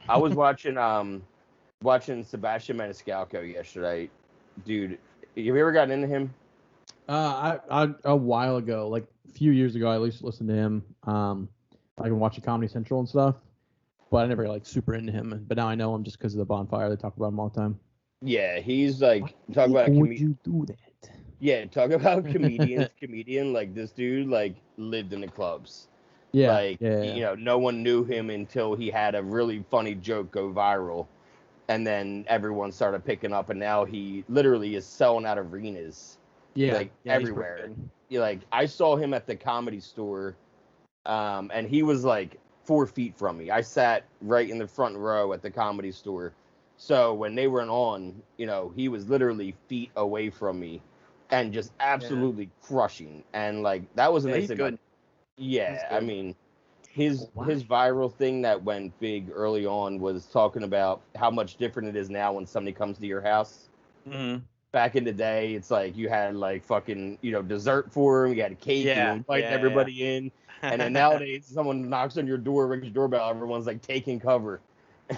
I was watching Sebastian Maniscalco yesterday, dude. Have you ever gotten into him? I a while ago, like a few years ago, I at least listened to him. I can watch Comedy Central and stuff, but I never got like super into him. But now I know him just because of the Bonfire. They talk about him all the time. Yeah, he's like talk about a would you do that? Yeah, talk about comedian. Like this dude, like lived in the clubs. Yeah, Like yeah. no one knew him until he had a really funny joke go viral, and then everyone started picking up, and now he literally is selling out arenas, Yeah, like yeah, he's pretty everywhere. good. Like I saw him at the Comedy Store, and he was like 4 feet from me. I sat right in the front row at the Comedy Store, so when they were on, he was literally feet away from me, and just Yeah. absolutely crushing. And like that was a Yeah, nice he's thing. good. He's Yeah, I good. mean, his viral thing that went big early on was talking about how much different it is now when somebody comes to your house. Mm-hmm. Back in the day, it's like you had like fucking dessert for him, you had cake, you were Yeah, inviting yeah, everybody in, and then yeah. nowadays someone knocks on your door, rings your doorbell, everyone's like taking cover.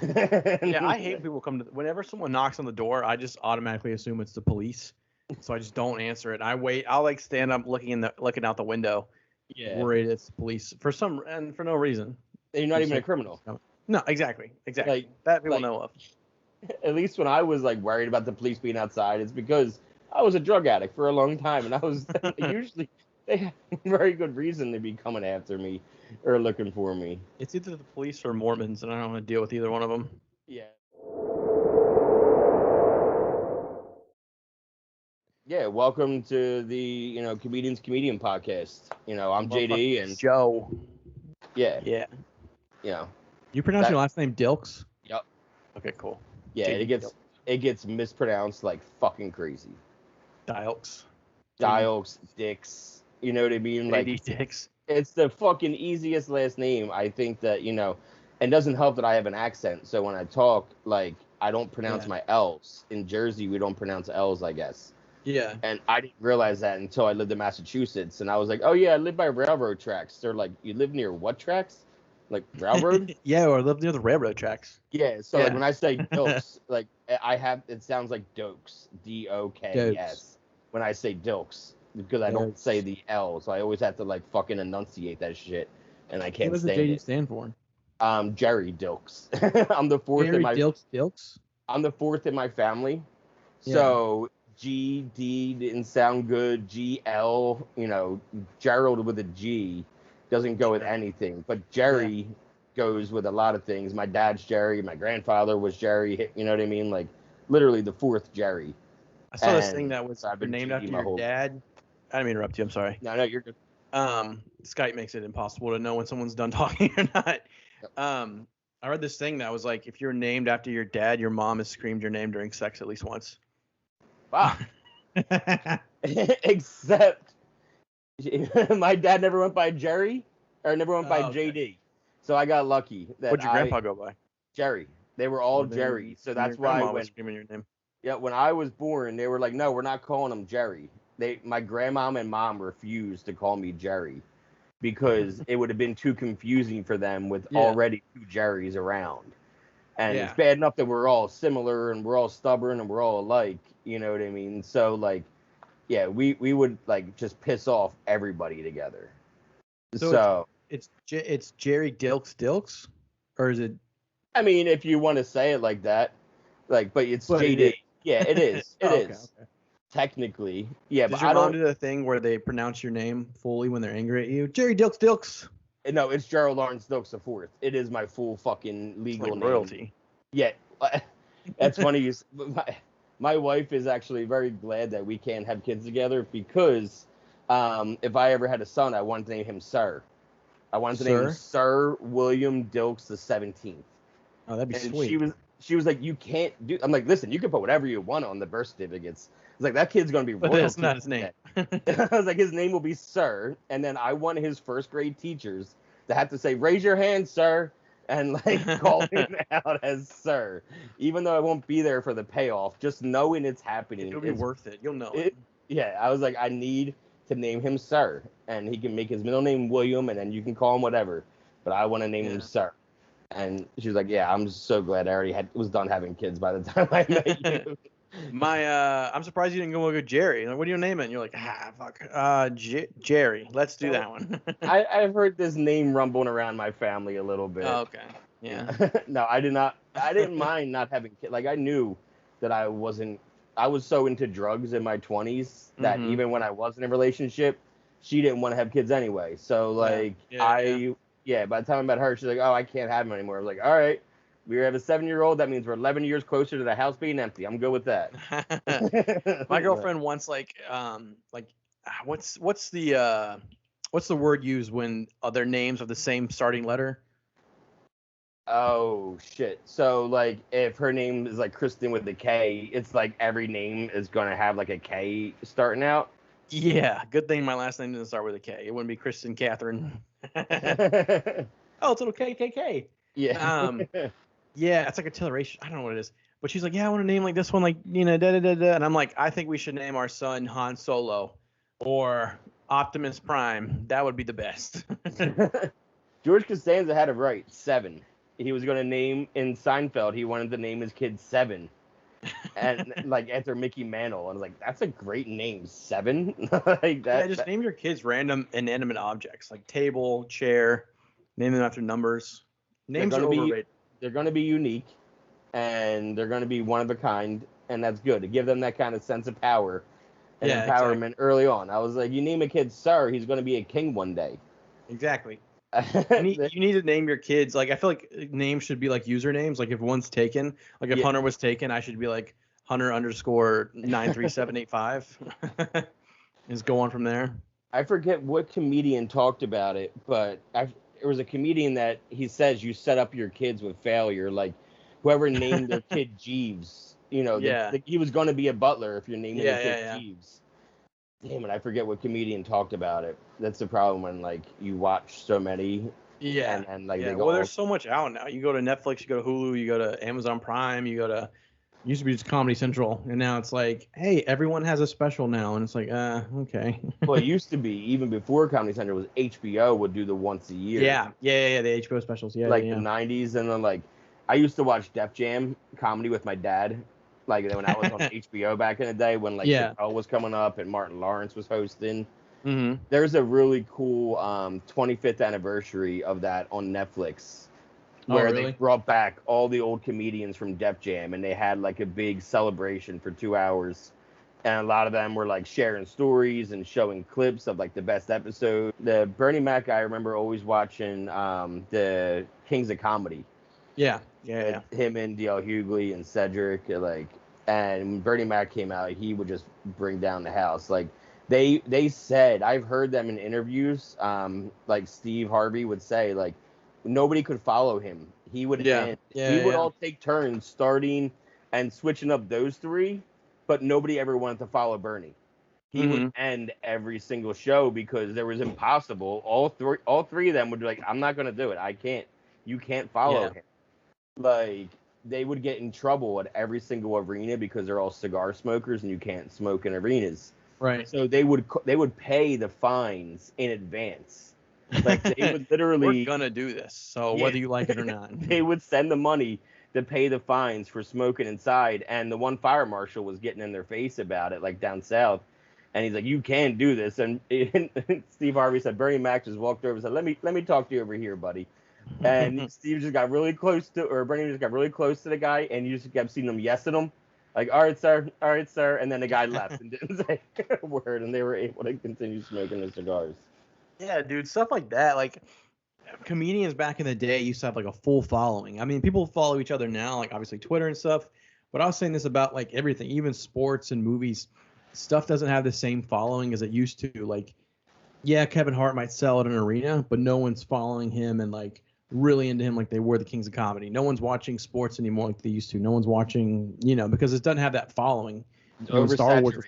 Yeah, I hate when people come to. Whenever someone knocks on the door, I just automatically assume it's the police, so I just don't answer it. I wait. I'll like stand up looking out the window, Yeah, worried it's the police for no reason. and you're not Just even a like, criminal. no, exactly, Like, that people like know of. at least when I was like worried about the police being outside, it's because I was a drug addict for a long time, and I was usually they have very good reason to be coming after me or looking for me. It's either the police or Mormons, and I don't want to deal with either one of them. Yeah. Yeah, welcome to the comedians comedian podcast. I'm JD, and Joe. yeah, Yeah. you know, You pronounce that, your last name Dilks? yep, Okay, cool. yeah, JD it gets mispronounced like fucking crazy. Dialks. Dials, dicks, you know what I mean? Like JD Dix. it's the fucking easiest last name. I think that and it doesn't help that I have an accent. So when I talk, like I don't pronounce Yeah. my L's. In Jersey, we don't pronounce L's, I guess. Yeah. And I didn't realize that until I lived in Massachusetts. And I was like, oh, yeah, I live by railroad tracks. They're like, you live near what tracks? Like railroad? Yeah, or live near the railroad tracks. Yeah. So, Yeah. like, when I say Dilks, like, it sounds like Dokes. Dokes. When I say Dilks, because I don't say the L. So I always have to, like, fucking enunciate that shit. And I can't What does the stand JD it. stand for? Jerry Dilks. I'm the fourth Jerry Dilks? I'm the fourth in my family. Yeah. So GD didn't sound good. GL, Gerald with a G doesn't go with anything. But Jerry goes with a lot of things. My dad's Jerry. My grandfather was Jerry. You know what I mean? Like literally the fourth Jerry. I saw this thing that was I've been named GD after my your whole- dad. I didn't mean to interrupt you. I'm sorry. No, you're good. Skype makes it impossible to know when someone's done talking or not. Yep. I read this thing that was like, if you're named after your dad, your mom has screamed your name during sex at least once. Wow. Except my dad never went by Jerry or never went by JD. So I got lucky. What'd your grandpa go by? Jerry. They were all Well, then Jerry. So that's why grandma was screaming your name. Yeah, when I was born, they were like, no, we're not calling him Jerry. My grandmom and mom refused to call me Jerry because it would have been too confusing for them with already two Jerrys around. And it's bad enough that we're all similar and we're all stubborn and we're all alike. You know what I mean? So, like, yeah, we would, like, just piss off everybody together. So it's Jerry Dilks? Or is it? I mean, if you want to say it like that, like, but it's JD. It yeah, it is. It is. Okay. Technically. Yeah, Does but your mom do the thing where they pronounce your name fully when they're angry at you? Jerry Dilks. No, it's Gerald Lawrence Dilks the Fourth. It is my full fucking legal name. Royalty. Yeah, that's funny. My wife is actually very glad that we can't have kids together because if I ever had a son, I wanted to name him Sir. I wanted to name him Sir William Dilks the 17th. Oh, that'd be sweet. She was like, you can't do. I'm like, listen, you can put whatever you want on the birth certificates. It's like that kid's gonna be royalty. But that's not his name. I was like, his name will be Sir, and then I want his first grade teachers to have to say, raise your hand, sir, and like call him out as Sir, even though I won't be there for the payoff. Just knowing it's happening, it'll be worth it. You'll know it. Yeah, I was like, I need to name him Sir, and he can make his middle name William, and then you can call him whatever. But I want to name him Sir. And she was like, yeah, I'm so glad I already was done having kids by the time I met you. I'm surprised you didn't go with Jerry. Like, what do you name it? And you're like, fuck, Jerry. Let's do that one. I've heard this name rumbling around my family a little bit. Oh, okay. Yeah. No, I did not. I didn't mind not having kids. Like I knew that I was so into drugs in my 20s that even when I was in a relationship, she didn't want to have kids anyway. So like by the time I met her, she's like, oh, I can't have him anymore. I was like, all right, we have a 7-year-old. That means we're 11 years closer to the house being empty. I'm good with that. My girlfriend wants what's the word used when their names have the same starting letter? Oh shit. So like if her name is like Kristen with the K, it's like every name is gonna have like a K starting out. Yeah. Good thing my last name didn't start with a K. It wouldn't be Kristen Catherine. Oh, it's a little KKK. Yeah. Yeah, it's like a tilleration. I don't know what it is. But she's like, yeah, I want to name like this one, like, you know, da da da da. And I'm like, I think we should name our son Han Solo or Optimus Prime. That would be the best. George Costanza had it right. 7. He was going to name in Seinfeld. He wanted to name his kid 7, and like after Mickey Mantle. I was like, that's a great name, 7. Like that. Yeah, just name your kids random inanimate objects like table, chair. Name them after numbers. Names are overrated. They're going to be unique, and they're going to be one of a kind, and that's good to give them that kind of sense of power and empowerment early on. I was like, you name a kid Sir, he's going to be a king one day. Exactly. You need to name your kids. Like, I feel like names should be like usernames. Like if one's taken, like if Hunter was taken, I should be like Hunter_93785. Just go on from there. I forget what comedian talked about it, but there was a comedian that he says you set up your kids with failure. Like whoever named their kid Jeeves, you know, he was going to be a butler if you're naming your kid Jeeves. Damn it, I forget what comedian talked about it. That's the problem when like you watch so many. Yeah. And like they go. Well, there's so much out now. You go to Netflix, you go to Hulu, you go to Amazon Prime, you go to. Used to be just Comedy Central, and now it's like, hey, everyone has a special now, and it's like, okay. Well, it used to be even before Comedy Central was HBO would do the once a year. Yeah, the HBO specials, the 90s, and then like I used to watch Def Jam comedy with my dad. Like when I was on HBO back in the day when like Chappelle was coming up and Martin Lawrence was hosting. Mm-hmm. There's a really cool 25th anniversary of that on Netflix where they brought back all the old comedians from Def Jam and they had like a big celebration for 2 hours. And a lot of them were like sharing stories and showing clips of like the best episode. The Bernie Mac guy, I remember always watching the Kings of Comedy. Yeah. Him and D.L. Hughley and Cedric, like, and when Bernie Mac came out, he would just bring down the house. Like, they said, I've heard them in interviews, like Steve Harvey would say, like, nobody could follow him. He would would all take turns starting and switching up those three, but nobody ever wanted to follow Bernie. He would end every single show because there was impossible. All three of them would be like, I'm not going to do it. I can't. You can't follow him. Like, they would get in trouble at every single arena because they're all cigar smokers and you can't smoke in arenas. Right. So they would pay the fines in advance. Like they would literally. We're gonna do this, so whether you like it or not. They would send the money to pay the fines for smoking inside, and the one fire marshal was getting in their face about it, like down south. And he's like, "You can't do this." And Steve Harvey said, Bernie Mac just walked over and said, "Let me talk to you over here, buddy." And Steve just got really close to, or Bernie just got really close to the guy, and you just kept seeing them yes at him, like, all right, sir. And then the guy left and didn't say a word, and they were able to continue smoking their cigars. Yeah, dude, stuff like that. Like, comedians back in the day used to have, like, a full following. I mean, people follow each other now, like, obviously Twitter and stuff. But I was saying this about, like, everything, even sports and movies. Stuff doesn't have the same following as it used to. Like, yeah, Kevin Hart might sell at an arena, but no one's following him and, like, really into him like they were the Kings of Comedy. No one's watching sports anymore like they used to. No one's watching, because it doesn't have that following. Star Wars.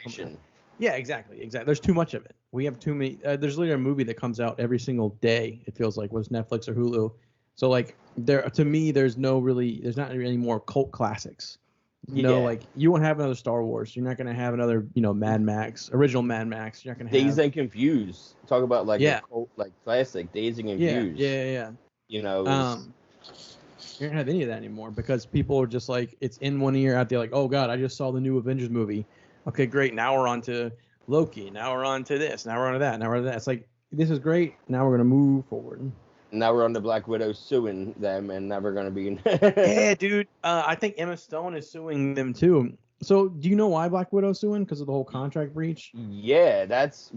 Yeah, exactly. There's too much of it. We have too many. There's literally a movie that comes out every single day. It feels like, was Netflix or Hulu. So like to me, there's not really more cult classics. Like you won't have another Star Wars. You're not gonna have another, Mad Max, original Mad Max. You're not gonna have Dazed and Confused. Talk about like a cult like classic, Dazed and Confused. Yeah. You're not gonna have any of that anymore because people are just like, it's in one ear, out there like, oh god, I just saw the new Avengers movie. Okay, great. Now we're on to Loki. Now we're on to this. Now we're on to that. Now we're on to that. It's like, this is great. Now we're gonna move forward. Now we're on to Black Widow suing them and never gonna be. Yeah, dude. I think Emma Stone is suing them too. So, do you know why Black Widow's suing? Because of the whole contract breach? Yeah, that's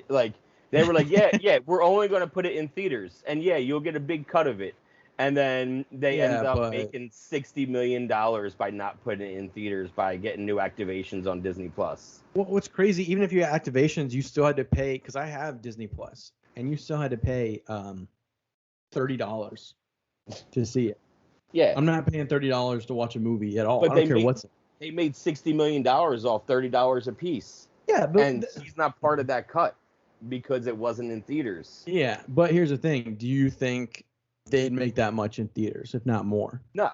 like they were like, yeah, we're only gonna put it in theaters, and yeah, you'll get a big cut of it, and then they Yeah, end up but- making $60 million by not putting it in theaters by getting new activations on Disney Plus. Well, what's crazy, even if you had activations, you still had to pay, because I have Disney Plus, and you still had to pay $30 to see it. Yeah, I'm not paying $30 to watch a movie at all. But I they don't care make- what's. they made $60 million off $30 a piece, Yeah, but and he's not part of that cut because it wasn't in theaters. yeah, but here's the thing: do you think they'd make that much in theaters, if not more? No,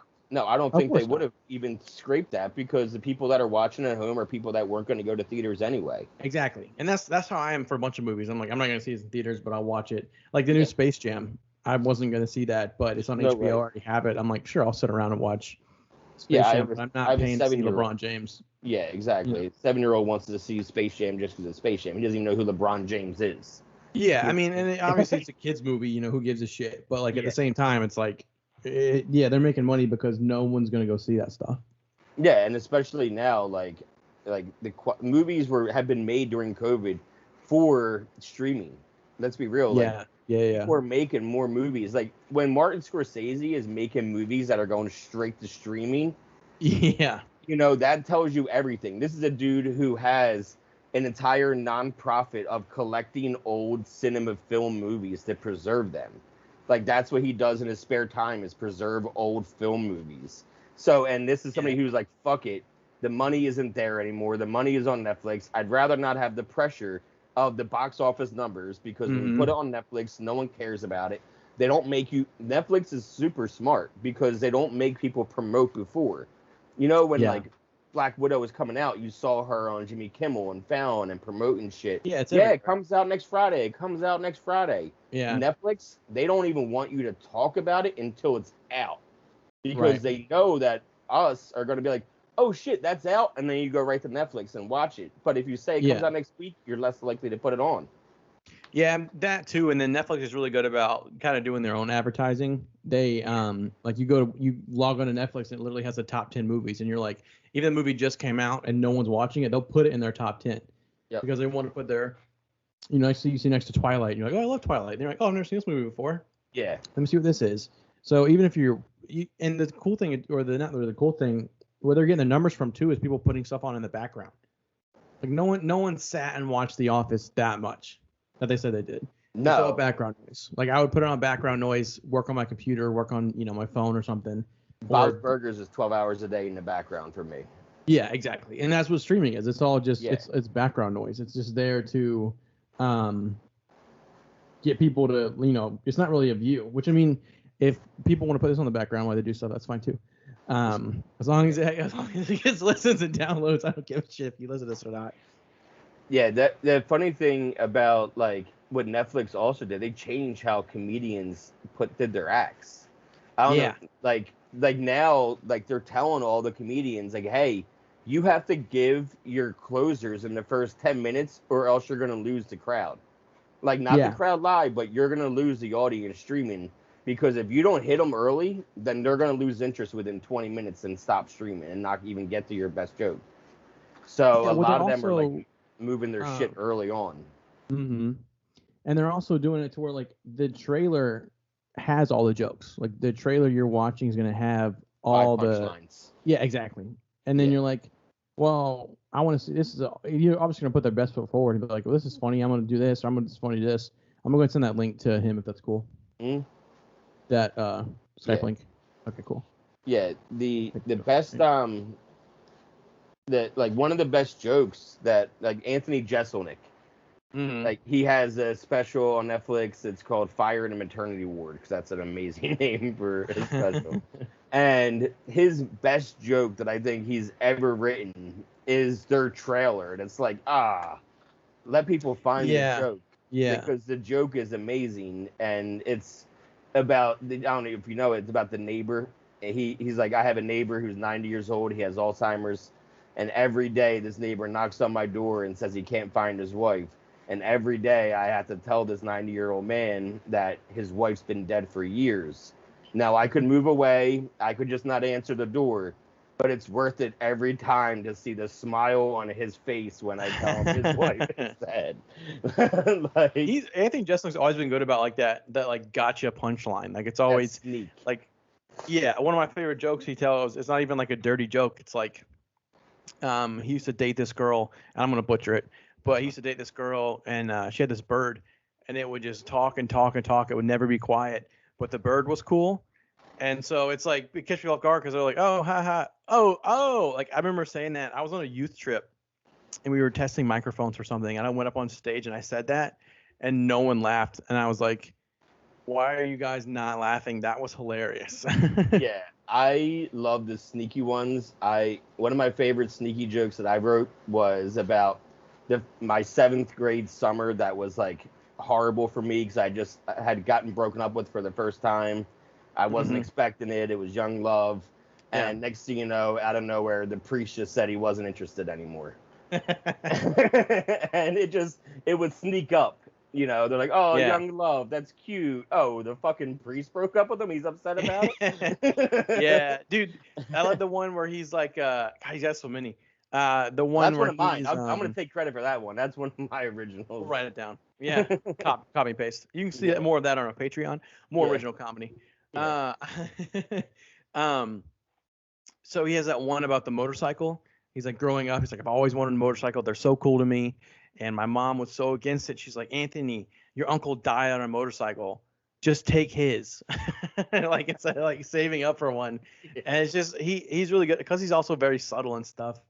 I don't Of think they course would not. have even scraped that because the people that are watching at home are people that weren't going to go to theaters anyway. Exactly, and that's how I am for a bunch of movies. I'm like, I'm not gonna see it in theaters, but I'll watch it. Like the new Yeah. Space Jam, I wasn't gonna see that, but it's on No HBO. way. I already have it. I'm like, sure, I'll sit around and watch Space Yeah, I Jam, have a- but I'm I not have a paying to see 7-year-old. LeBron James. Yeah, exactly. 7-year-old wants to see Space Jam just because it's Space Jam. He doesn't even know who LeBron James is. Yeah, I mean, and obviously it's a kids movie. You know, who gives a shit? But like at Yeah. the same time, it's like, yeah, they're making money because no one's gonna go see that stuff. Yeah, and especially now, like the movies have been made during COVID for streaming. Let's be real. Like, Yeah. we're making more movies. Like when Martin Scorsese is making movies that are going straight to streaming, Yeah. you know, that tells you everything. This is a dude who has an entire nonprofit of collecting old cinema film movies to preserve them. Like that's what he does in his spare time is preserve old film movies. So, and this is somebody who's like, fuck it. The money isn't there anymore. The money is on Netflix. I'd rather not have the pressure of the box office numbers because when you Mhm. put it on Netflix, no one cares about it. They don't make you. Netflix is super smart because they don't make people promote before. You know, when Yeah. like Black Widow was coming out, you saw her on Jimmy Kimmel and Fallon and promoting shit. Yeah, it's Yeah, everywhere. it comes out next Friday. It comes out next Friday. Yeah. Netflix, they don't even want you to talk about it until it's out because Right. they know that us are going to be like, oh shit, that's out, and then you go right to Netflix and watch it. But if you say it comes Yeah. out next week, you're less likely to put it on. Yeah, that too. And then Netflix is really good about kind of doing their own advertising. They like you log on to Netflix and it literally has the top 10 movies, and you're like, even the movie just came out and no one's watching it, they'll put it in their top 10 Yep. because they want to put their, you see next to Twilight, and you're like, oh, I love Twilight. And you're like, oh, I've never seen this movie before. Yeah. Let me see what this is. So even if and the cool thing, or the cool thing, where they're getting the numbers from too, is people putting stuff on in the background. Like no one sat and watched The Office that much that they said they did. It's all No. background noise. Like I would put it on background noise, work on my computer, work on my phone or something. Bob's Or- Burgers is 12 hours a day in the background for me. Yeah, exactly. And that's what streaming is. It's all just Yeah. it's background noise. It's just there to get people to it's not really a view. Which I mean, if people want to put this on the background while they do stuff, that's fine too. As long as it gets listens and downloads, I don't give a shit if you listen to this or not. Yeah, the funny thing about like what Netflix also did, they changed how comedians did their acts. I don't Yeah. know, like now, like they're telling all the comedians like, hey, you have to give your closers in the first 10 minutes or else you're gonna lose the crowd. Like not Yeah. the crowd live, but you're gonna lose the audience streaming because if you don't hit them early, then they're gonna lose interest within 20 minutes and stop streaming and not even get to your best joke. So Yeah, a well, lot of they're them are also- like moving their shit early on. Mm-hmm. And they're also doing it to where like the trailer has all the jokes. Like the trailer you're watching is gonna have all Five the punchlines. yeah, exactly. And then Yeah. you're like, well, I want to see this. You're obviously gonna put their best foot forward and be like, well, this is funny. I'm gonna do this. Or I'm gonna do funny this. I'm gonna send that link to him if that's cool. Mm. That Skype Yeah. link. Okay, cool. Yeah, the Thank you. best that like one of the best jokes that like Anthony Jeselnik, Mm-hmm. like he has a special on Netflix. It's called Fire in a Maternity Ward because that's an amazing name for a special. And his best joke that I think he's ever written is their trailer, and it's like let people find Yeah. the joke. Yeah. Because the joke is amazing and it's about I don't know if you know it's about the neighbor he's like, I have a neighbor who's 90 years old. He has Alzheimer's, and every day this neighbor knocks on my door and says he can't find his wife. And every day I have to tell this 90-year-old man that his wife's been dead for years. Now, I could move away. I could just not answer the door. But it's worth it every time to see the smile on his face when I tell him his wife is dead. Like, Anthony Jeselnik's always been good about like that like gotcha punchline. Like it's always sneak. like, yeah, one of my favorite jokes he tells, it's not even like a dirty joke. It's like, he used to date this girl, and I'm gonna butcher it, but he used to date this girl, and she had this bird, and it would just talk and talk and talk. It would never be quiet, but the bird was cool. And so it's like, it catch me off guard because they're like, oh, ha, ha, oh. Like, I remember saying that. I was on a youth trip, and we were testing microphones or something, and I went up on stage, and I said that, and no one laughed. And I was like, why are you guys not laughing? That was hilarious. Yeah, I love the sneaky ones. One of my favorite sneaky jokes that I wrote was about my 7th grade summer that was, like, horrible for me because I just had gotten broken up with for the first time. I wasn't expecting it. It was young love. Yeah. And next thing you know, out of nowhere, the priest just said he wasn't interested anymore. And it would sneak up. You know, they're like, oh, Yeah. young love, that's cute. Oh, the fucking priest broke up with him. He's upset about it. Yeah, dude. I love the one where he's like, God, he's got so many. The one That's where one of mine. he's, I'm going to take credit for that one. That's one of my originals. write it down. Yeah, copy and paste. You can see more of that on our Patreon. More original comedy. Yeah. So he has that one about the motorcycle. He's like, growing up, he's like, I've always wanted a motorcycle. They're so cool to me. And my mom was so against it. She's like, Anthony, your uncle died on a motorcycle. Just take his. Like, instead of like saving up for one. And it's just, he's really good because he's also very subtle and stuff.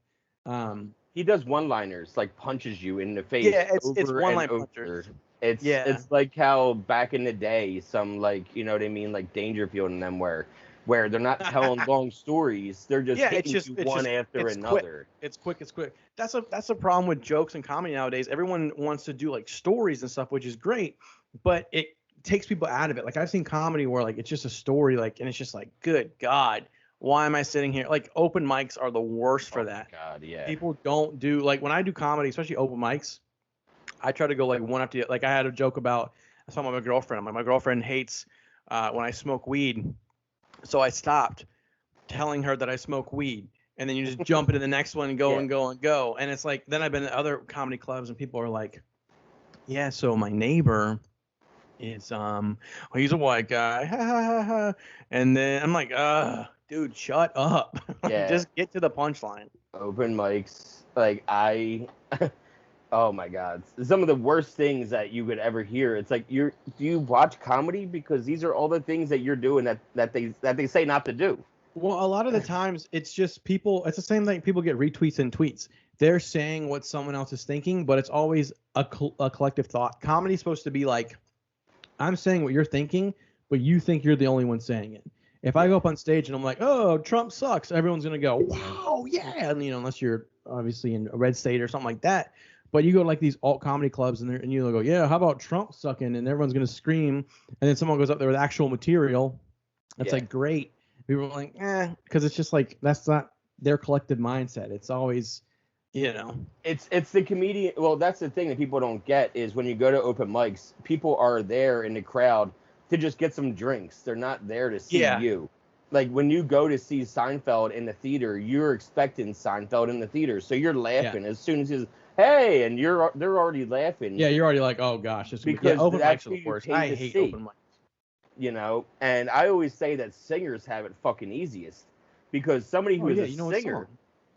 He does one-liners, like punches you in the face. Yeah, it's one-line over. punchers. It's like how back in the day, some, like, you know what I mean, like Dangerfield and them where they're not telling long stories, they're just hitting you one after another. It's quick. That's a problem with jokes and comedy nowadays. Everyone wants to do like stories and stuff, which is great, but it takes people out of it. Like, I've seen comedy where like it's just a story, like, and it's just like, good God, why am I sitting here? Like, open mics are the worst for that. God, yeah. People don't do, like, when I do comedy, especially open mics, I try to go like one after the, like, I had a joke about, I was talking about my girlfriend. I'm like, my girlfriend hates when I smoke weed. So I stopped telling her that I smoke weed. And then you just jump into the next one and go and go and go. And it's like, then I've been at other comedy clubs and people are like, yeah, so my neighbor is, he's a white guy. Ha, ha, ha, ha. And then I'm like, dude, shut up. Yeah. Just get to the punchline. Open mics, like, oh my God, some of the worst things that you could ever hear. It's like, do you watch comedy because these are all the things that you're doing that they say not to do? Well, a lot of the times it's just people. It's the same thing. People get retweets and tweets. They're saying what someone else is thinking, but it's always a collective thought. Comedy's supposed to be like, I'm saying what you're thinking, but you think you're the only one saying it. If I go up on stage and I'm like, oh, Trump sucks, everyone's gonna go, wow, yeah, and, you know, unless you're obviously in a red state or something like that. But you go to like these alt comedy clubs and you go, yeah, how about Trump sucking? And everyone's going to scream. And then someone goes up there with actual material. That's like, great. People are like, because it's just like, that's not their collective mindset. It's always, you know. It's the comedian. Well, that's the thing that people don't get is when you go to open mics, people are there in the crowd to just get some drinks. They're not there to see you. Like, when you go to see Seinfeld in the theater, you're expecting Seinfeld in the theater. So you're laughing as soon as he's, hey, and they're already laughing. Yeah, you're already like, oh gosh, because open mics that's are the who you worst. pay I to hate see. open mics. You know, and I always say that singers have it fucking easiest because somebody who is a singer,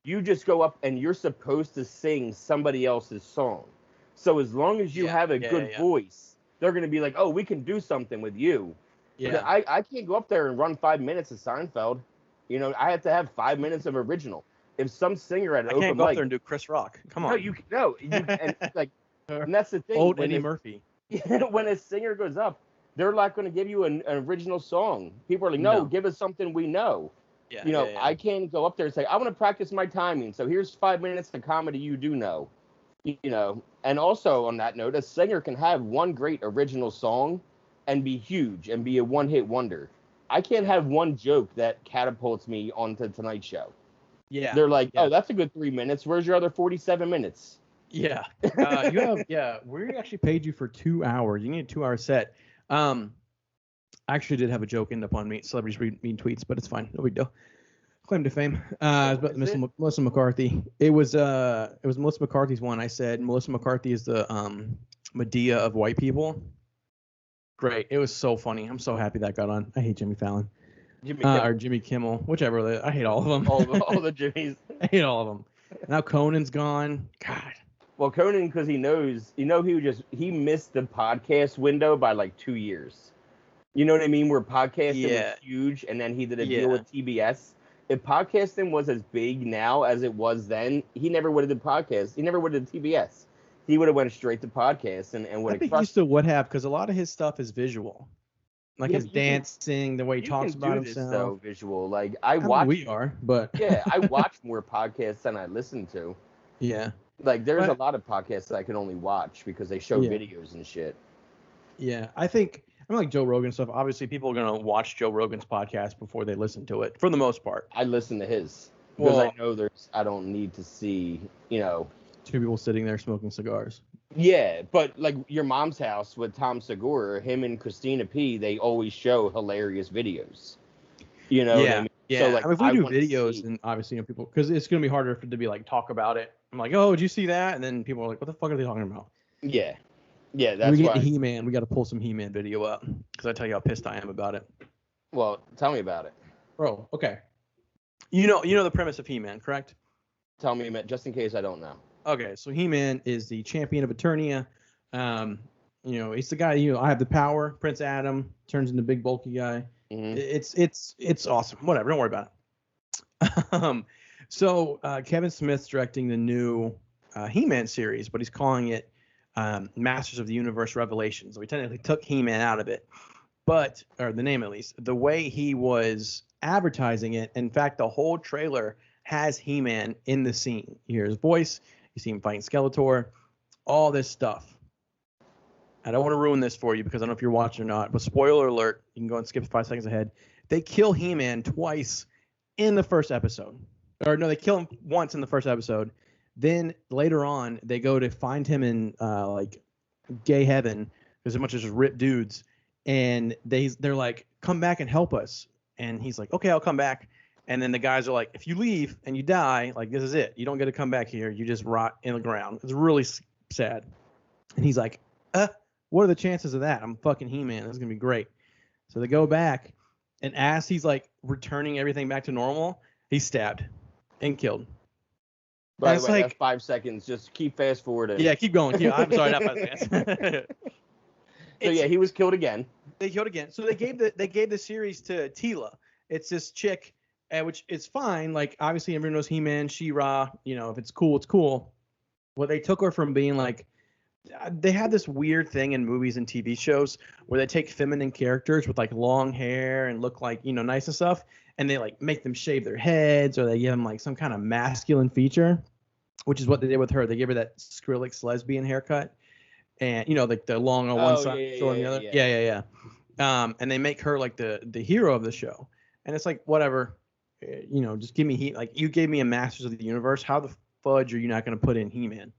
you just go up and you're supposed to sing somebody else's song. So as long as you have a good voice, they're going to be like, oh, we can do something with you. Yeah. I can't go up there and run 5 minutes of Seinfeld. You know, I have to have 5 minutes of original. If some singer at an open mic, I can't go up there and do Chris Rock. Come on. And that's the thing. Old Eddie Murphy. When a singer goes up, they're not going to give you an original song. People are like, no, give us something we know. Yeah, I can't go up there and say, I want to practice my timing. So here's 5 minutes of comedy you do know. You know, and also on that note, a singer can have one great original song and be huge and be a one-hit wonder. I can't have one joke that catapults me onto Tonight Show. Yeah. They're like, yeah. oh, that's a good 3 minutes. Where's your other 47 minutes? Yeah. You have, we actually paid you for 2 hours. You need a 2-hour set. I actually did have a joke end up on celebrities read mean tweets, but it's fine. No big deal. Claim to fame. It's about Melissa McCarthy. It was Melissa McCarthy's one. I said Melissa McCarthy is the Medea of white people. Great. It was so funny. I'm so happy that got on. I hate Jimmy Fallon. Or Jimmy Kimmel, whichever. I hate all of them. all the Jimmys. I hate all of them. Now Conan's gone. God. Well, Conan, because he knows, he missed the podcast window by like 2 years. You know what I mean? Where podcasting was huge, and then he did a deal with TBS. If podcasting was as big now as it was then, he never would have did podcast. He never would have did TBS. He would have went straight to podcasts and would have. I think he still would have, because a lot of his stuff is visual, like his dancing, the way he talks about himself. So visual, like we are, but yeah, I watch more podcasts than I listen to. Yeah, like there's a lot of podcasts that I can only watch because they show videos and shit. Yeah, I think I'm like Joe Rogan stuff. Obviously, people are gonna watch Joe Rogan's podcast before they listen to it, for the most part. I listen to his because I know I don't need to see, two people sitting there smoking cigars. Yeah, but like Your Mom's House with Tom Segura, him and Christina P, they always show hilarious videos. You know what I mean? Yeah. So, like, if we do videos, then obviously people, because it's gonna be harder for it to be like talk about it. I'm like, oh, did you see that? And then people are like, what the fuck are they talking about? Yeah, that's why. He-Man. We got to pull some He-Man video up, because I tell you how pissed I am about it. Well, tell me about it, bro. Okay. You know the premise of He-Man, correct? Tell me, just in case I don't know. Okay, so He-Man is the champion of Eternia. He's the guy. I have the power. Prince Adam turns into big bulky guy. Mm-hmm. It's awesome. Whatever, don't worry about it. So Kevin Smith's directing the new He-Man series, but he's calling it Masters of the Universe Revelations. So he technically took He-Man out of it, or the name at least. The way he was advertising it, in fact, the whole trailer has He-Man in the scene. You hear his voice. You see him fighting Skeletor, all this stuff. I don't want to ruin this for you because I don't know if you're watching or not, but spoiler alert, you can go and skip 5 seconds ahead. They kill He-Man twice in the first episode. Or no, they kill him once in the first episode. Then later on, they go to find him in like gay heaven. There's a bunch of just ripped dudes. And they're like, come back and help us. And he's like, okay, I'll come back. And then the guys are like, if you leave and you die, like, this is it. You don't get to come back here. You just rot in the ground. It's really sad. And he's like, what are the chances of that? I'm fucking He-Man. This is going to be great. So they go back. And as he's, like, returning everything back to normal, he's stabbed and killed. By the way, that's 5 seconds. Just keep fast forwarding. Yeah, keep going. I'm sorry, not 5 seconds. So, he was killed again. They killed again. So they gave the series to Teela. It's this chick. Which is fine. Like, obviously, everyone knows He-Man, She-Ra. If it's cool, it's cool. Well, they took her from being like, they have this weird thing in movies and TV shows where they take feminine characters with like long hair and look like, nice and stuff, and they like make them shave their heads, or they give them like some kind of masculine feature, which is what they did with her. They gave her that Skrillex lesbian haircut, and like the long on one side, short on the other. Yeah. And they make her like the hero of the show, and it's like, whatever. Just give me like, you gave me a Masters of the Universe. How the fudge are you not going to put in He-Man?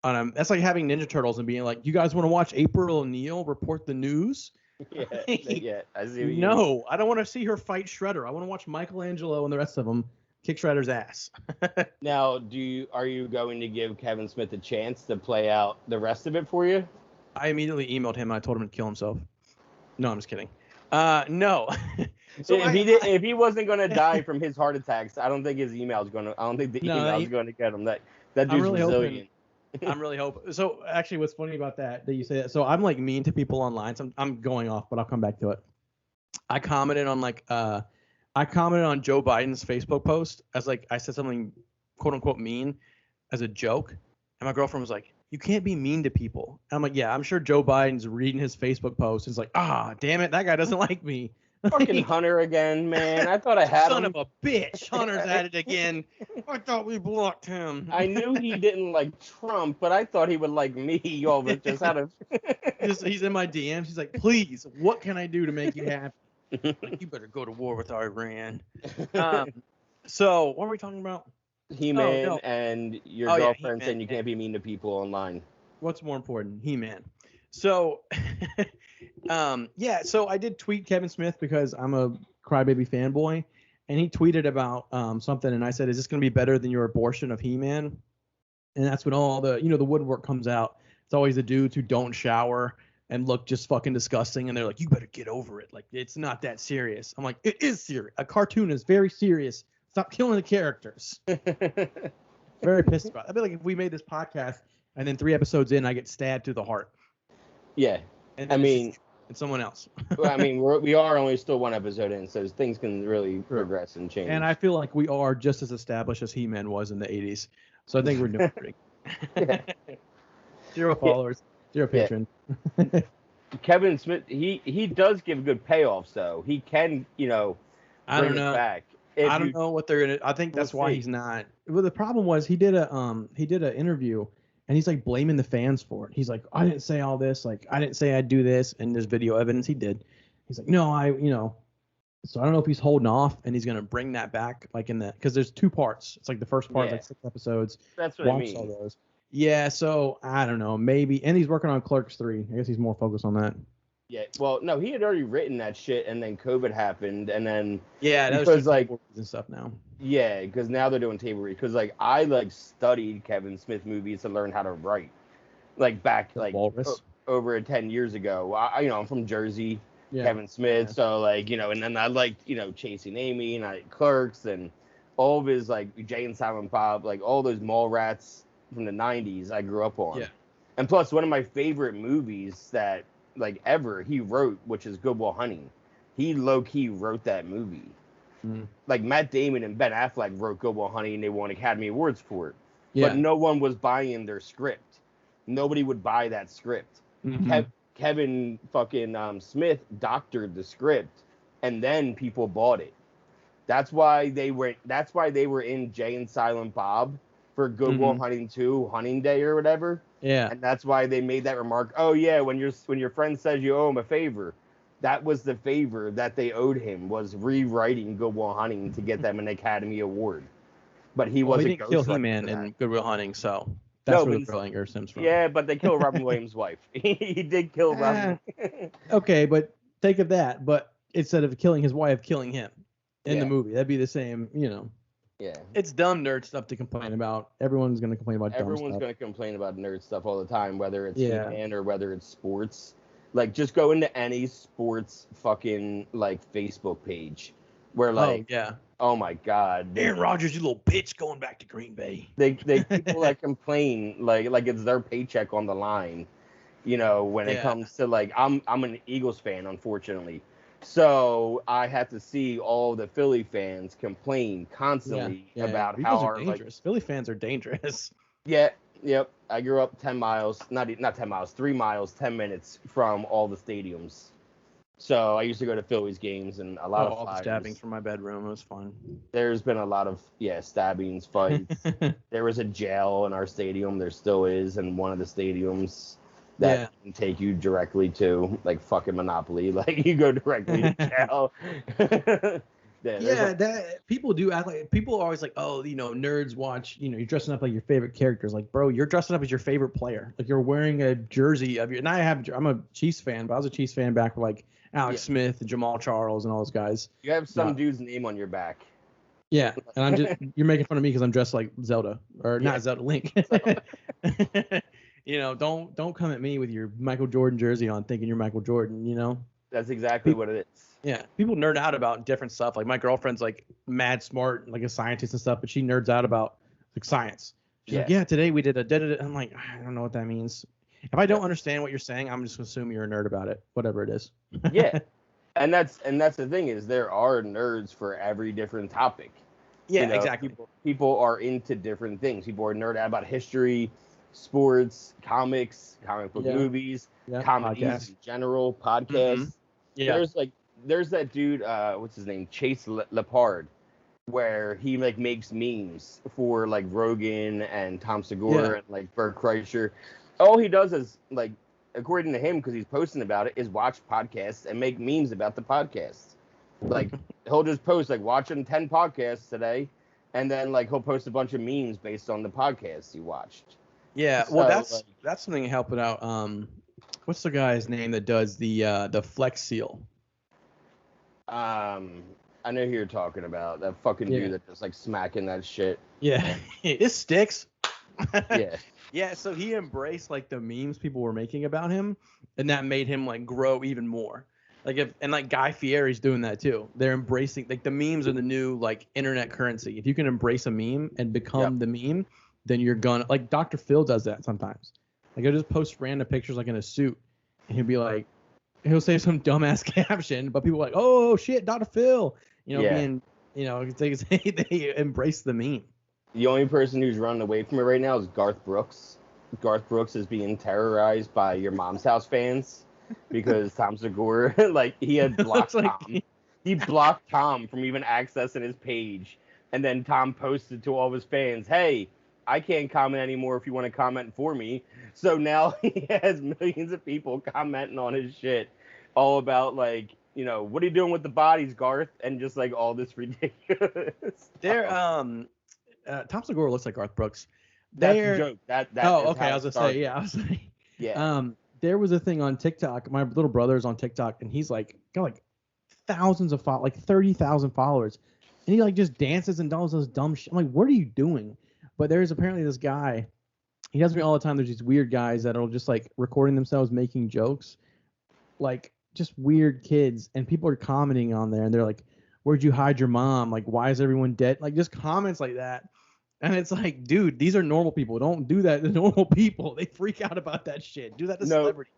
That's like having Ninja Turtles and being like, you guys want to watch April O'Neil report the news? Yeah, I see what you No, I don't want to see her fight Shredder. I want to watch Michelangelo and the rest of them kick Shredder's ass. Now, are you going to give Kevin Smith a chance to play out the rest of it for you? I immediately emailed him and I told him to kill himself. No, I'm just kidding. No. So if he wasn't going to die from his heart attacks, I don't think his email's going to. I don't think the email's going to get him. That dude's resilient. I'm really hoping. So actually, what's funny about that you say that? So I'm like mean to people online. So I'm going off, but I'll come back to it. I commented on Joe Biden's Facebook post as like, I said something quote unquote mean as a joke, and my girlfriend was like, you can't be mean to people. And I'm like, yeah, I'm sure Joe Biden's reading his Facebook post and is like, damn it, that guy doesn't like me. Fucking Hunter again, man. I thought I had Son him. of a bitch. Hunter's at it again. I thought we blocked him. I knew he didn't like Trump, but I thought he would like me. Y'all was just out of. He's in my DMs. He's like, please, what can I do to make you happy? Like, you better go to war with Iran. So what were we talking about? He-Man no. and your Oh, yeah, girlfriend He-Man, saying you yeah. can't be mean to people online. What's more important? He-Man. So, yeah. So I did tweet Kevin Smith because I'm a Crybaby fanboy, and he tweeted about something, and I said, "Is this going to be better than your abortion of He-Man?" And that's when all the the woodwork comes out. It's always the dudes who don't shower and look just fucking disgusting, and they're like, "You better get over it. Like, it's not that serious." I'm like, "It is serious. A cartoon is very serious. Stop killing the characters." Very pissed about it. I'd be like if we made this podcast and then 3 episodes in, I get stabbed through the heart. Yeah. And I then mean, it's someone else. well, I mean, we are only still 1 episode in, so things can really progress and change. And I feel like we are just as established as He-Man was in the 80s. So I think we're doing pretty good. 0 followers, 0 patrons. Kevin Smith, he does give good payoffs, though. He can, I don't bring it know. back. I don't know what they're gonna. I think that's why he's not. Well, the problem was he did an interview, and he's like blaming the fans for it. He's like, I didn't say all this. Like, I didn't say I'd do this, and there's video evidence he did. He's like, no, So I don't know if he's holding off and he's gonna bring that back, like in the because there's 2 parts. It's like the first part, like 6 episodes. That's what I mean. All those. Yeah, so I don't know, maybe, and he's working on Clerks 3. I guess he's more focused on that. Yeah, well, no, he had already written that shit, and then COVID happened, and then because like and stuff now. Yeah, because now they're doing table reads. Because like I studied Kevin Smith movies to learn how to write, like back over 10 years ago. I'm from Jersey, Kevin Smith, so and then I liked Chasing Amy and Clerks and all of his Jay and Silent Bob, all those mall rats from the 90s I grew up on. Yeah, and plus one of my favorite movies that ever he wrote, which is Good Will Hunting. He low-key wrote that movie. Matt Damon and Ben Affleck wrote Good Will Hunting and they won Academy Awards for it. Yeah. But no one was buying their script. Nobody would buy that script. Kevin fucking Smith doctored the script and then people bought it. That's why they were in Jay and Silent Bob for Good Will Hunting 2, Hunting Day or whatever. Yeah. And that's why they made that remark. Oh yeah, when your friend says you owe him a favor, that was the favor that they owed him, was rewriting Good Will Hunting to get them an Academy Award. But he wasn't. He didn't kill He-Man in Good Will Hunting, so that's where the real anger stems from. Yeah, but they killed Robin Williams' wife. He did kill Robin. Okay, but think of that. But instead of killing his wife, killing him in the movie, that'd be the same. Yeah. It's dumb nerd stuff to complain about. Everyone's going to complain about dumb stuff. Everyone's going to complain about nerd stuff all the time, whether it's He-Man or whether it's sports. Just go into any sports fucking Facebook page where oh my God, Aaron Rodgers, you little bitch, going back to Green Bay. They people complain like it's their paycheck on the line, when it comes to I'm an Eagles fan, unfortunately. So I have to see all the Philly fans complain constantly about how are dangerous. Philly fans are dangerous. Yeah, yep. I grew up 10 miles, not 10 miles, 3 miles, 10 minutes from all the stadiums. So I used to go to Phillies games and a lot of all the stabbings from my bedroom. It was fun. There's been a lot of stabbings, fights. There was a jail in our stadium. There still is in one of the stadiums. That can take you directly to fucking Monopoly. You go directly to jail. That people do act like people are always like, oh, nerds watch, you're dressing up like your favorite characters. Like, bro, you're dressing up as your favorite player. Like, you're wearing a jersey of your. And I'm a Chiefs fan, but I was a Chiefs fan back with Alex Smith and Jamal Charles and all those guys. You have some dude's name on your back. Yeah, and I'm just you're making fun of me because I'm dressed like Zelda or not Zelda, Link. Don't come at me with your Michael Jordan jersey on thinking you're Michael Jordan, That's exactly what it is. Yeah. People nerd out about different stuff. Like my girlfriend's mad smart, like a scientist and stuff, but she nerds out about science. She's like, today we did a da-da-da. I'm like, I don't know what that means. If I don't understand what you're saying, I'm just gonna assume you're a nerd about it, whatever it is. Yeah. And that's the thing is there are nerds for every different topic. Yeah, exactly. People are into different things. People are nerd out about history, sports, comics, comic book movies, comedies in general, podcasts. Yeah. There's that dude, what's his name? Chase Lepard, where he makes memes for Rogan and Tom Segura and Bert Kreischer. All he does is according to him, because he's posting about it, is watch podcasts and make memes about the podcasts. Like he'll just post like watching 10 podcasts today, and then like he'll post a bunch of memes based on the podcasts he watched. Yeah, So, well, like, that's something helping out. What's the guy's name that does the Flex Seal? I know who you're talking about. That fucking Yeah. dude that just like smacking that shit. Yeah, it sticks. Yeah. Yeah, so he embraced like the memes people were making about him, and that made him like grow even more. Like Guy Fieri's doing that too. They're embracing like the memes are the new like internet currency. If you can embrace a meme and become the meme, then you're gonna like Dr. Phil does that sometimes. Like he'll just post random pictures like in a suit, and he'll be like, he'll say some dumbass caption, but people are like, oh shit, Dr. Phil, being they embrace the meme. The only person who's running away from it right now is Garth Brooks. Garth Brooks is being terrorized by Your Mom's House fans because Tom Segura, like, he had blocked Tom. He blocked Tom from even accessing his page. And then Tom posted to all of his fans, hey, I can't comment anymore if you want to comment for me. So now he has millions of people commenting on his shit all about, like, what are you doing with the bodies, Garth? And just, like, all this ridiculous They're, Tom Segura looks like Garth Brooks. That's a joke. That oh, okay. I was gonna say, yeah. I was like, yeah. There was a thing on TikTok. My little brother's on TikTok, and he's like got like thousands of followers, like 30,000 followers, and he like just dances and does those dumb shit. I'm like, what are you doing? But there's apparently this guy. He does me all the time. There's these weird guys that'll just like recording themselves making jokes, like just weird kids, and people are commenting on there, and they're like, "Where'd you hide your mom? Like, why is everyone dead?" Like just comments like that. And it's like, dude, these are normal people. Don't do that to normal people. They freak out about that shit. Do that to celebrities.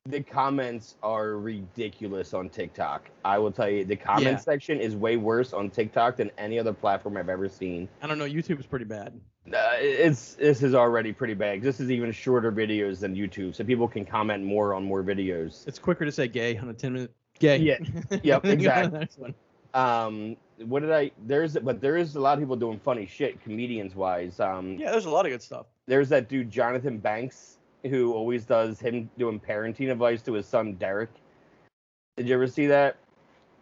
The comments are ridiculous on TikTok. I will tell you, the comment section is way worse on TikTok than any other platform I've ever seen. I don't know. YouTube is pretty bad. This is already pretty bad. This is even shorter videos than YouTube, so people can comment more on more videos. It's quicker to say gay on a 10-minute gay. Yeah. Yep. Exactly. Next one. There is a lot of people doing funny shit, comedians wise. Yeah, there's a lot of good stuff. There's that dude Jonathan Banks who always does him doing parenting advice to his son Derek. Did you ever see that?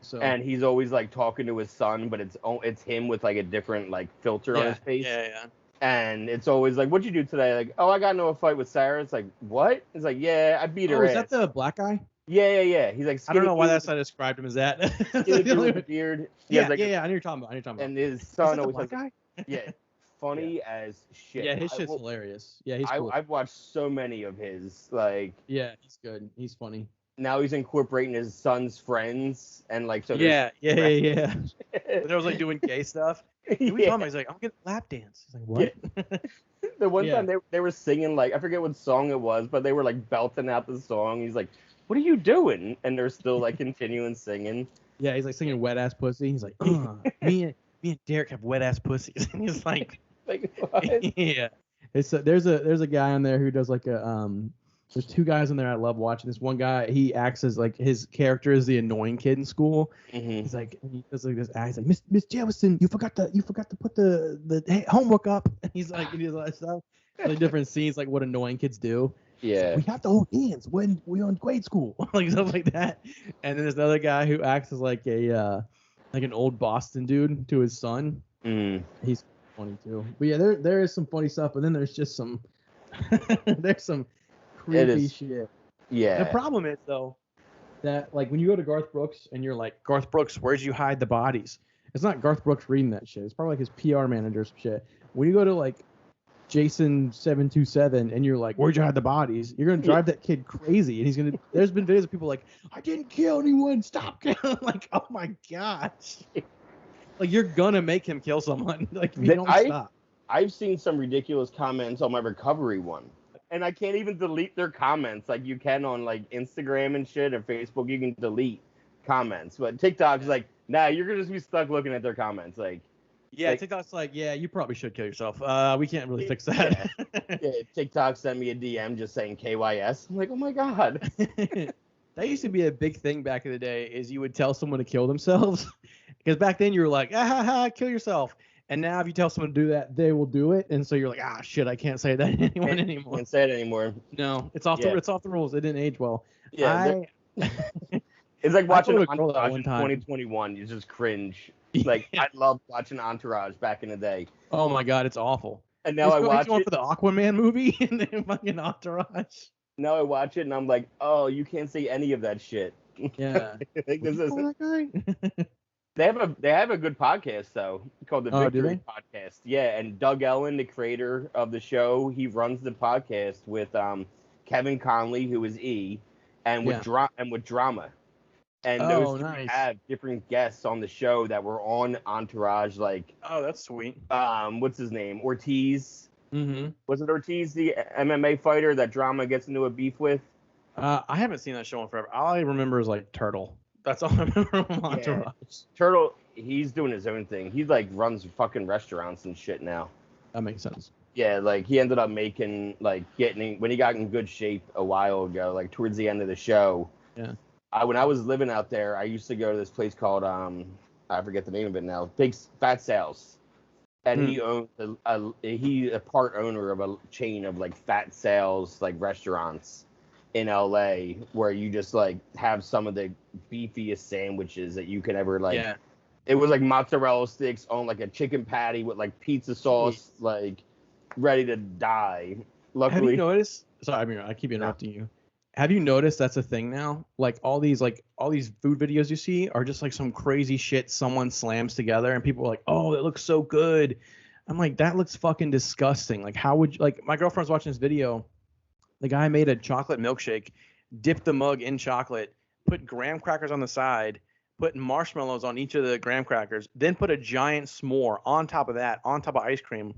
So and he's always like talking to his son, but it's him with like a different like filter on his face. Yeah. And it's always like, "What'd you do today?" Like, "Oh, I got into a fight with Sarah." It's like, "What?" It's like, "Yeah, I beat her." Is that the black guy? Yeah. He's like, I don't know why that's I described him as that. Skinny dude with a beard. Yeah. I know you're talking about. And his son always black guy. Yeah, funny as shit. Yeah, his shit's hilarious. Yeah, he's cool. I've watched so many of his. Like, yeah, he's good. He's funny. Now he's incorporating his son's friends and like so. Yeah. There was like doing gay stuff. He was talking, he's like, I'm getting lap dance. He's like, what? Yeah. The one time they were singing, like, I forget what song it was, but they were like belting out the song. He's like, "What are you doing?" And they're still like continuing singing. Yeah, he's like singing wet ass pussy. He's like, me and Derek have wet ass pussies. And he's like, what? Yeah. There's a guy on there who does like a there's two guys in there I love watching. This one guy, he acts as like his character is the annoying kid in school. Mm-hmm. He's like, he does like this act. He's like, Miss Jefferson, you forgot to put the homework up. And he's like, he does all that stuff. Like different scenes, like what annoying kids do. Yeah. Like, we have to hold hands when we're in grade school, like stuff like that. And then there's another guy who acts as like a like an old Boston dude to his son. Mm. He's funny too. But yeah, there is some funny stuff, and then there's just some there's some creepy shit. Yeah. The problem is though that like when you go to Garth Brooks and you're like, Garth Brooks, where'd you hide the bodies? It's not Garth Brooks reading that shit. It's probably like his PR manager or some shit. When you go to like Jason727 and you're like, where'd you hide the bodies? You're gonna drive that kid crazy, and he's gonna. There's been videos of people like, I didn't kill anyone. Stop killing. Like, oh my gosh. Like you're gonna make him kill someone. Like if you don't stop. I've seen some ridiculous comments on my recovery one, and I can't even delete their comments like you can on like Instagram and shit or Facebook. You can delete comments, but TikTok's like, nah, you're gonna just be stuck looking at their comments. Like, yeah, TikTok's like, yeah, you probably should kill yourself. We can't really fix that. Yeah, TikTok sent me a DM just saying KYS. I'm like, oh my god. That used to be a big thing back in the day. Is you would tell someone to kill themselves, because back then you were like, kill yourself. And now if you tell someone to do that, they will do it. And so you're like, shit, I can't say that to anyone anymore. Can't say it anymore. No, it's off the rules. It didn't age well. Yeah. It's like I watching told a girl that Entourage one in time. 2021. You just cringe. Like Yeah. I loved watching Entourage back in the day, Oh my god, it's awful. and now I He's watch going it. for the Aquaman movie and then fucking Entourage. Now I watch it, and I'm like, oh, you can't say any of that shit. Yeah. Like, Would this you is. call that guy? They have a good podcast though called the Oh, do Victory Podcast. Yeah, and Doug Ellen, the creator of the show, he runs the podcast with Kevin Conley, who is E, and with Drama. And those Oh, three nice. have different guests on the show that were on Entourage, like Oh, that's sweet. what's his name? Ortiz. Mm-hmm. Was it Ortiz, the MMA fighter that Drama gets into a beef with? I haven't seen that show in forever. All I remember is like Turtle. That's all I remember from Entourage. Turtle, he's doing his own thing. He like runs fucking restaurants and shit now. That makes sense. Yeah, like he ended up making when he got in good shape a while ago, like towards the end of the show. Yeah. When I was living out there, I used to go to this place called I forget the name of it now, Big Fat Sal's, and he owned a part owner of a chain of like Fat Sal's like restaurants in LA where you just like have some of the beefiest sandwiches that you can ever like. Yeah. It was like mozzarella sticks on like a chicken patty with like pizza sauce, like ready to die. Luckily, Have you noticed? Sorry, I mean, I keep interrupting you. Have you noticed that's a thing now? Like all these food videos you see are just like some crazy shit someone slams together, and people are like, "Oh, it looks so good." I'm like, that looks fucking disgusting. Like, how would you, like my girlfriend's watching this video. The guy made a chocolate milkshake, dipped the mug in chocolate, put graham crackers on the side, put marshmallows on each of the graham crackers, then put a giant s'more on top of that, on top of ice cream.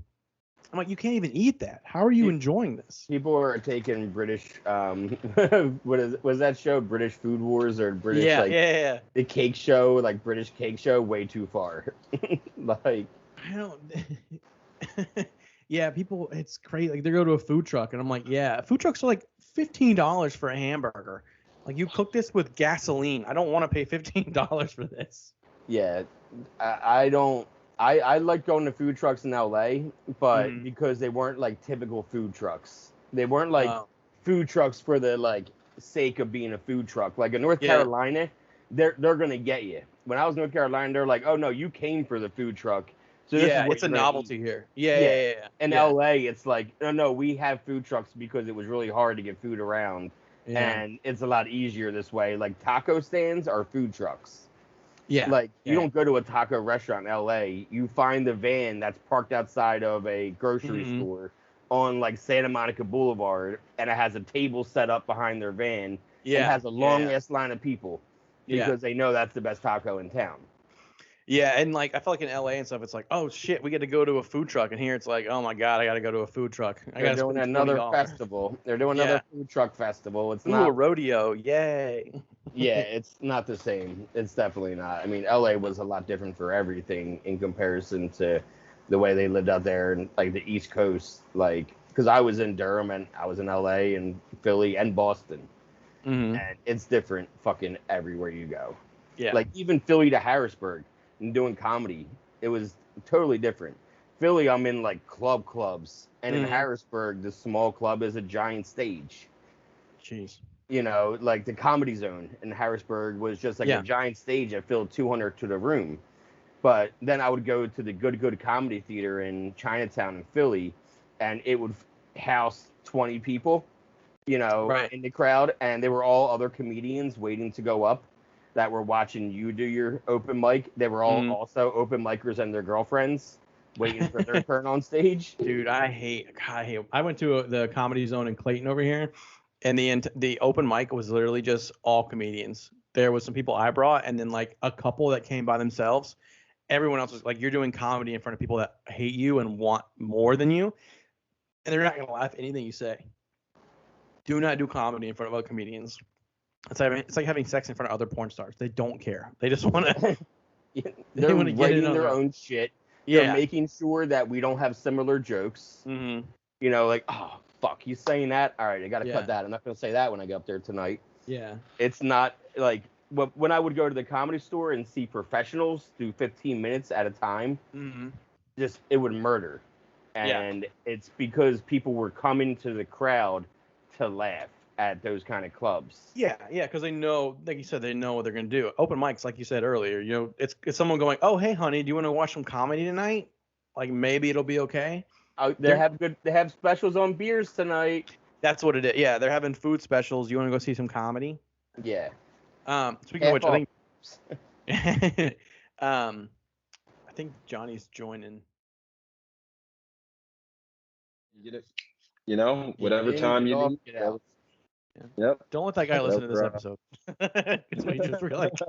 I'm like, you can't even eat that. How are you enjoying this? people are taking British was that show British Food Wars or British Yeah. the cake show, like British cake show, way too far. Like I don't. Yeah, people, it's crazy. Like they go to a food truck, and I'm like, yeah, food trucks are like $15 for a hamburger. Like you cook this with gasoline. I don't want to pay $15 for this. yeah, I don't. I like going to food trucks in LA, but because they weren't like typical food trucks. They weren't like food trucks for the like sake of being a food truck. Like in North Carolina, they're gonna get you. When I was in North Carolina, they're like, oh no, you came for the food truck. So this is what it's a you're gonna novelty eat. here. Yeah. In LA, it's like, no, we have food trucks because it was really hard to get food around, and it's a lot easier this way. Like taco stands are food trucks. Yeah. Like you don't go to a taco restaurant in LA. You find the van that's parked outside of a grocery store on like Santa Monica Boulevard, and it has a table set up behind their van. And has a long ass line of people because they know that's the best taco in town. Yeah, and like I feel like in LA and stuff, it's like, oh shit, we get to go to a food truck, and here it's like, oh my god, I got to go to a food truck. They're doing another festival. They're doing another food truck festival. It's not a rodeo, yay. Yeah, it's not the same. It's definitely not. I mean, LA was a lot different for everything in comparison to the way they lived out there and like the East Coast. Like, because I was in Durham and I was in LA and Philly and Boston, and it's different fucking everywhere you go. Yeah, like even Philly to Harrisburg and doing comedy, it was totally different. Philly, I'm in like clubs, and in Harrisburg, the small club is a giant stage. Jeez. You know, like the Comedy Zone in Harrisburg was just like a giant stage that filled 200 to the room. But then I would go to the Good Comedy Theater in Chinatown in Philly, and it would house 20 people, you know, in the crowd, and they were all other comedians waiting to go up that were watching you do your open mic. They were all also open micers and their girlfriends waiting for their turn on stage. Dude, I hate. I went to the Comedy Zone in Clayton over here, and the open mic was literally just all comedians. There was some people I brought, and then like a couple that came by themselves. Everyone else was like, you're doing comedy in front of people that hate you and want more than you, and they're not gonna laugh at anything you say. Do not do comedy in front of other comedians. It's like having sex in front of other porn stars. They don't care. They just want to. They're writing their own shit. They're making sure that we don't have similar jokes. You know, like, oh fuck, you saying that? All right, I gotta cut that. I'm not gonna say that when I get up there tonight. Yeah. It's not like when I would go to the Comedy Store and see professionals do 15 minutes at a time. Just it would murder, and it's because people were coming to the crowd to laugh. at those kind of clubs. Yeah, because they know, like you said, they know what they're gonna do. Open mics, like you said earlier, it's someone going, "Oh, hey, honey, do you want to watch some comedy tonight? Like maybe it'll be okay." They have specials on beers tonight. That's what it is. Yeah, they're having food specials. You want to go see some comedy? Yeah. Speaking of which, I think I think Johnny's joining. Get it? Whatever time you need. Get out. Yep. Don't let that guy listen to this episode. That's what you just realized.